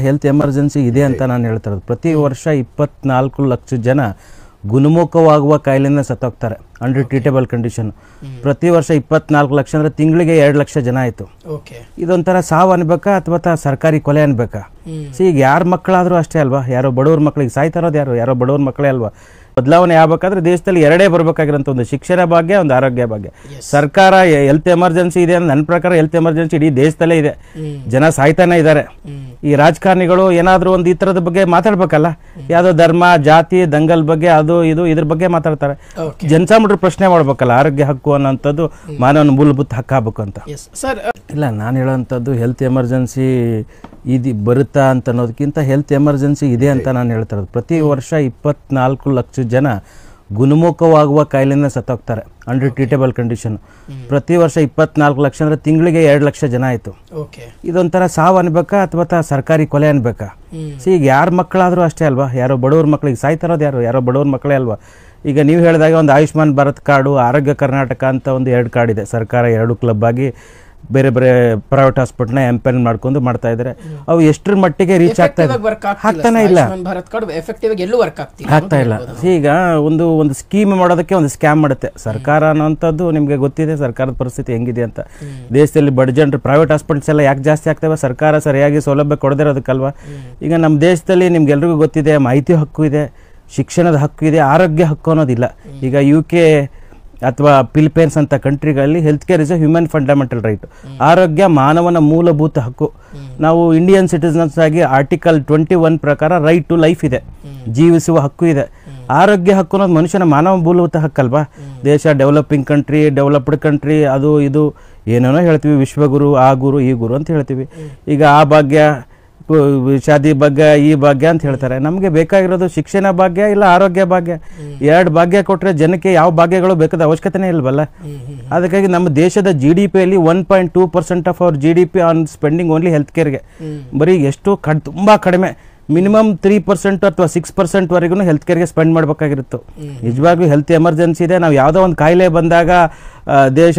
Health emergency ಇದೆ ಅಂತ ನಾನು ಹೇಳ್ತಾ ಇರೋದು. ಪ್ರತಿ ವರ್ಷ 24 ಲಕ್ಷ ಜನ ಗುಣಮುಖವಾಗುವ ಕಾಯಿಲೆಯಿಂದ ಸತ್ತೋಗ್ತಾರೆ ಅಂಡರ್ ಟ್ರೀಟೇಬಲ್ ಕಂಡೀಷನ್. ಪ್ರತಿ ವರ್ಷ 24 ಲಕ್ಷ ಅಂದರೆ ತಿಂಗಳಿಗೆ 2 ಲಕ್ಷ ಜನ ಆಯಿತು. ಇದೊಂಥರ ಸಾವು ಅನ್ಬೇಕಾ ಅಥವಾ ಸರ್ಕಾರಿ ಕೊಲೆ ಅನ್ಬೇಕಾ? ಈಗ ಯಾರ ಮಕ್ಕಳಾದರೂ ಅಷ್ಟೇ ಅಲ್ವಾ, ಯಾರೋ ಬಡವ್ರ ಮಕ್ಕಳಿಗೆ ಸಾಯ್ತಾ ಇರೋದು ಯಾರೋ ಬಡವ್ರ ಮಕ್ಕಳೇ ಅಲ್ವಾ. ಬದಲಾವಣೆ ಆಗ್ಬೇಕಾದ್ರೆ ದೇಶದಲ್ಲಿ ಎರಡೇ ಬರಬೇಕಾಗಿರೋಂಥ ಒಂದು ಶಿಕ್ಷಣ ಭಾಗ್ಯ, ಒಂದು ಆರೋಗ್ಯ ಭಾಗ್ಯ. ಸರ್ಕಾರ ಹೆಲ್ತ್ ಎಮರ್ಜೆನ್ಸಿ ಇದೆ ಅಂದ್ರೆ ನನ್ನ ಪ್ರಕಾರ ಹೆಲ್ತ್ ಎಮರ್ಜೆನ್ಸಿ ಇಡೀ ದೇಶದಲ್ಲೇ ಇದೆ. ಜನ ಸಾಯ್ತಾನೆ ಇದ್ದಾರೆ. ಈ ರಾಜಕಾರಣಿಗಳು ಏನಾದರೂ ಒಂದು ಈ ಥರದ ಬಗ್ಗೆ ಮಾತಾಡ್ಬೇಕಲ್ಲ, ಯಾವುದೋ ಧರ್ಮ ಜಾತಿ ದಂಗಲ್ ಬಗ್ಗೆ ಅದು ಇದು ಇದ್ರ ಬಗ್ಗೆ ಮಾತಾಡ್ತಾರೆ. ಜನಸಾಮಾನ್ಯರು ಪ್ರಶ್ನೆ ಮಾಡ್ಬೇಕಲ್ಲ, ಆರೋಗ್ಯ ಹಕ್ಕು ಅನ್ನೋಂಥದ್ದು ಮಾನವನ ಮೂಲಭೂತ ಹಕ್ಕು ಆಗ್ಬೇಕು ಅಂತ. ಇಲ್ಲ, ನಾನು ಹೇಳೋವಂಥದ್ದು ಹೆಲ್ತ್ ಎಮರ್ಜೆನ್ಸಿ ಇದು ಬರುತ್ತಾ ಅಂತ ಅನ್ನೋದಕ್ಕಿಂತ ಹೆಲ್ತ್ ಎಮರ್ಜೆನ್ಸಿ ಇದೆ ಅಂತ ನಾನು ಹೇಳ್ತಾ ಇರೋದು. ಪ್ರತಿ ವರ್ಷ 24 ಲಕ್ಷ ಜನ ಗುಣಮುಖವಾಗುವ ಕಾಯಿಲೆಯಿಂದ ಸತ್ತೋಗ್ತಾರೆ ಅಂಡರ್ ಟ್ರೀಟೇಬಲ್ ಕಂಡೀಷನ್. ಪ್ರತಿ ವರ್ಷ 24 ಲಕ್ಷ ಅಂದರೆ ತಿಂಗಳಿಗೆ 2 ಲಕ್ಷ ಜನ ಆಯಿತು. ಇದೊಂಥರ ಸಾವು ಅನ್ಬೇಕಾ ಅಥವಾ ಸರ್ಕಾರಿ ಕೊಲೆ ಅನ್ಬೇಕಾ? ಈಗ ಯಾರ ಮಕ್ಕಳಾದರೂ ಅಷ್ಟೇ ಅಲ್ವಾ, ಯಾರೋ ಬಡವ್ರ ಮಕ್ಕಳಿಗೆ ಸಾಯ್ತಾ ಇರೋದು ಯಾರೋ ಬಡವ್ರ ಮಕ್ಕಳೇ ಅಲ್ವಾ. ಈಗ ನೀವು ಹೇಳಿದಾಗ ಒಂದು ಆಯುಷ್ಮಾನ್ ಭಾರತ್ ಕಾರ್ಡು, ಆರೋಗ್ಯ ಕರ್ನಾಟಕ ಅಂತ ಒಂದು 2 ಕಾರ್ಡ್ ಇದೆ. ಸರ್ಕಾರ 2 ಕ್ಲಬ್ ಆಗಿ ಬೇರೆ ಬೇರೆ ಪ್ರೈವೇಟ್ ಹಾಸ್ಪಿಟಲ್ನ ಎಂಪೈರ್ ಮಾಡ್ಕೊಂಡು ಮಾಡ್ತಾ ಇದ್ದಾರೆ. ಅವು ಎಷ್ಟರ ಮಟ್ಟಿಗೆ ರೀಚ್ ಆಗ್ತಾನೆ ಇಲ್ಲ, ಆಗ್ತಾ ಇಲ್ಲ. ಈಗ ಒಂದು ಸ್ಕೀಮ್ ಮಾಡೋದಕ್ಕೆ ಒಂದು ಸ್ಕ್ಯಾಮ್ ಮಾಡುತ್ತೆ ಸರ್ಕಾರ ಅನ್ನೋಂಥದ್ದು. ನಿಮಗೆ ಗೊತ್ತಿದೆ ಸರ್ಕಾರದ ಪರಿಸ್ಥಿತಿ ಹೆಂಗಿದೆ ಅಂತ. ದೇಶದಲ್ಲಿ ಬಡ ಜನರು ಪ್ರೈವೇಟ್ ಹಾಸ್ಪಿಟಲ್ಸ್ ಎಲ್ಲ ಯಾಕೆ ಜಾಸ್ತಿ ಆಗ್ತವೆ? ಸರ್ಕಾರ ಸರಿಯಾಗಿ ಸೌಲಭ್ಯ ಕೊಡದಿರೋದಕ್ಕಲ್ವಾ. ಈಗ ನಮ್ಮ ದೇಶದಲ್ಲಿ ನಿಮ್ಗೆಲ್ರಿಗೂ ಗೊತ್ತಿದೆ, ಮಾಹಿತಿ ಹಕ್ಕು ಇದೆ, ಶಿಕ್ಷಣದ ಹಕ್ಕು ಇದೆ, ಆರೋಗ್ಯ ಹಕ್ಕು ಅನ್ನೋದಿಲ್ಲ. ಈಗ UK ಅಥವಾ ಫಿಲಿಪೈನ್ಸ್ ಅಂತ ಕಂಟ್ರಿಗಳಲ್ಲಿ health care is a human fundamental right. ಆರೋಗ್ಯ ಮಾನವನ ಮೂಲಭೂತ ಹಕ್ಕು. ನಾವು ಇಂಡಿಯನ್ ಸಿಟಿಸನ್ಸ್ ಆಗಿ ಆರ್ಟಿಕಲ್ 21 ಪ್ರಕಾರ ರೈಟ್ ಟು ಲೈಫ್ ಇದೆ, ಜೀವಿಸುವ ಹಕ್ಕು ಇದೆ. ಆರೋಗ್ಯ ಹಕ್ಕು ಅನ್ನೋದು ಮನುಷ್ಯನ ಮಾನವ ಮೂಲಭೂತ ಹಕ್ಕಲ್ವಾ. ದೇಶ ಡೆವಲಪಿಂಗ್ ಕಂಟ್ರಿ, ಡೆವಲಪ್ಡ್ ಕಂಟ್ರಿ, ಅದು ಇದು ಏನೇನೋ ಹೇಳ್ತೀವಿ, ವಿಶ್ವಗುರು, ಆ ಗುರು ಈ ಗುರು ಅಂತ ಹೇಳ್ತೀವಿ. ಈಗ ಆ ಭಾಗ್ಯ, ಶಾದಿ ಭಾಗ್ಯ, ಈ ಭಾಗ್ಯ ಅಂತ ಹೇಳ್ತಾರೆ. ನಮಗೆ ಬೇಕಾಗಿರೋದು ಶಿಕ್ಷಣ ಭಾಗ್ಯ ಇಲ್ಲ ಆರೋಗ್ಯ ಭಾಗ್ಯ. 2 ಭಾಗ್ಯ ಕೊಟ್ಟರೆ ಜನಕ್ಕೆ ಯಾವ ಭಾಗ್ಯಗಳು ಬೇಕಾದ ಅವಶ್ಯಕತೆನೇ ಇಲ್ವಲ್ಲ. ಅದಕ್ಕಾಗಿ ನಮ್ಮ ದೇಶದ GDPಯಲ್ಲಿ 1.2% of our GDP on spending only health ಕೇರ್ಗೆ. ಬರೀ ಎಷ್ಟು ತುಂಬ ಕಡಿಮೆ, ಮಿನಿಮಮ್ 3% ಅಥವಾ 6% ವರೆಗೂ ಹೆಲ್ತ್ ಕೇರ್ಗೆ ಸ್ಪೆಂಡ್ ಮಾಡಬೇಕಾಗಿರುತ್ತೆ. ನಿಜವಾಗ್ಲೂ ಹೆಲ್ತ್ ಎಮರ್ಜೆನ್ಸಿ ಇದೆ. ನಾವು ಯಾವುದೋ ಒಂದು ಕಾಯಿಲೆ ಬಂದಾಗ ದೇಶ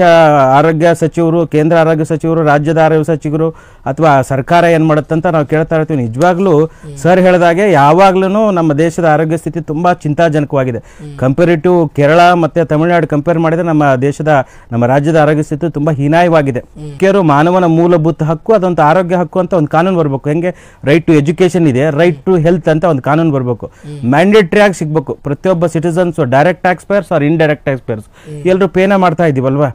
ಆರೋಗ್ಯ ಸಚಿವರು, ಕೇಂದ್ರ ಆರೋಗ್ಯ ಸಚಿವರು, ರಾಜ್ಯದ ಆರೋಗ್ಯ ಸಚಿವರು ಅಥವಾ ಸರ್ಕಾರ ಏನು ಮಾಡುತ್ತಂತ ನಾವು ಕೇಳ್ತಾ ಇರ್ತೀವಿ. ನಿಜವಾಗ್ಲೂ ಸರ್ ಹೇಳಿದಾಗೆ ಯಾವಾಗ್ಲೂ ನಮ್ಮ ದೇಶದ ಆರೋಗ್ಯ ಸ್ಥಿತಿ ತುಂಬ ಚಿಂತಾಜನಕವಾಗಿದೆ. ಕಂಪೇರಿಟಿವ್ ಕೇರಳ ಮತ್ತು ತಮಿಳುನಾಡು ಕಂಪೇರ್ ಮಾಡಿದರೆ ನಮ್ಮ ರಾಜ್ಯದ ಆರೋಗ್ಯ ಸ್ಥಿತಿ ತುಂಬ ಹೀನಾಯವಾಗಿದೆ. ಕೇರು ಮಾನವನ ಮೂಲಭೂತ ಹಕ್ಕು, ಅದೊಂದು ಆರೋಗ್ಯ ಹಕ್ಕು ಅಂತ ಒಂದು ಕಾನೂನು ಬರಬೇಕು. ಹೆಂಗೆ ರೈಟ್ ಟು ಎಜುಕೇಶನ್ ಇದೆ, ರೈಟ್ ಟು ಹೆಲ್ತ್ ಅಂತ ಒಂದು ಕಾನೂನು ಬರಬೇಕು. ಮ್ಯಾಂಡೇಟರಿ ಆಗಿ ಸಿಗಬೇಕು. ಪ್ರತಿಯೊಬ್ಬ citizens, direct tax payers or indirect tax payers, ಎಲ್ಲರೂ ಪೇನ ಮಾಡ್ತಾ ಇದೀವಲ್ವಾ.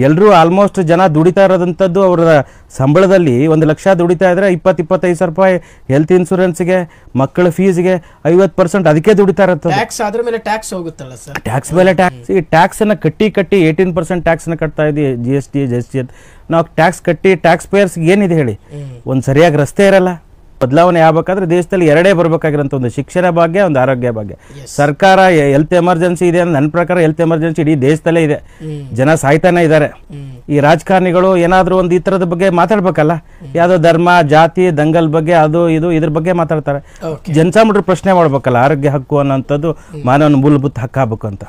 ಎಲ್ಲರೂ ಆಲ್ಮೋಸ್ಟ್ ಜನ ದುಡಿತಾ ಇರೋದಂಥದ್ದು ಅವರ ಸಂಬಳದಲ್ಲಿ 1 ಲಕ್ಷ ದುಡಿತಾ ಇದ್ರೆ 20-25 ಸಾವಿರ ರೂಪಾಯಿ ಹೆಲ್ತ್ ಇನ್ಶೂರೆನ್ಸ್ಗೆ, ಮಕ್ಕಳ ಫೀಸ್ಗೆ 50% ಅದಕ್ಕೆ ದುಡಿತಾ ಇರುತ್ತೆ. ಟ್ಯಾಕ್ಸ್ ಮೇಲೆ ಟ್ಯಾಕ್ಸ್. ಈ ಟ್ಯಾಕ್ಸ್ ಅನ್ನ ಕಟ್ಟಿ 18% ಟ್ಯಾಕ್ಸ್ ನ ಕಟ್ತಾ ಇದ್ದೀವಿ. GST ನಾವು ಟ್ಯಾಕ್ಸ್ ಕಟ್ಟಿ ಟ್ಯಾಕ್ಸ್ ಪೇಯರ್ಸ್ ಏನಿದೆ ಹೇಳಿ, ಒಂದು ಸರಿಯಾಗಿ ರಸ್ತೆ ಇರಲ್ಲ. ಬದಲಾವಣೆ ಆಗ್ಬೇಕಾದ್ರೆ ದೇಶದಲ್ಲಿ ಎರಡೇ ಬರಬೇಕಾಗಿರೋಂಥ ಒಂದು ಶಿಕ್ಷಣ ಭಾಗ್ಯ, ಒಂದು ಆರೋಗ್ಯ ಭಾಗ್ಯ. ಸರ್ಕಾರ ಹೆಲ್ತ್ ಎಮರ್ಜೆನ್ಸಿ ಇದೆ ಅಂದ್ರೆ ನನ್ನ ಪ್ರಕಾರ ಹೆಲ್ತ್ ಎಮರ್ಜೆನ್ಸಿ ಇಡೀ ದೇಶದಲ್ಲೇ ಇದೆ. ಜನ ಸಾಯ್ತಾನೆ ಇದ್ದಾರೆ. ಈ ರಾಜಕಾರಣಿಗಳು ಏನಾದರೂ ಒಂದು ಈ ಥರದ ಬಗ್ಗೆ ಮಾತಾಡ್ಬೇಕಲ್ಲ, ಯಾವುದೋ ಧರ್ಮ ಜಾತಿ ದಂಗಲ್ ಬಗ್ಗೆ ಅದು ಇದು ಇದ್ರ ಬಗ್ಗೆ ಮಾತಾಡ್ತಾರೆ. ಜನಸಾಮಾನ್ಯರು ಪ್ರಶ್ನೆ ಮಾಡ್ಬೇಕಲ್ಲ, ಆರೋಗ್ಯ ಹಕ್ಕು ಅನ್ನೋಂಥದ್ದು ಮಾನವನ ಮೂಲಭೂತ ಹಕ್ಕು ಆಗ್ಬೇಕು ಅಂತ.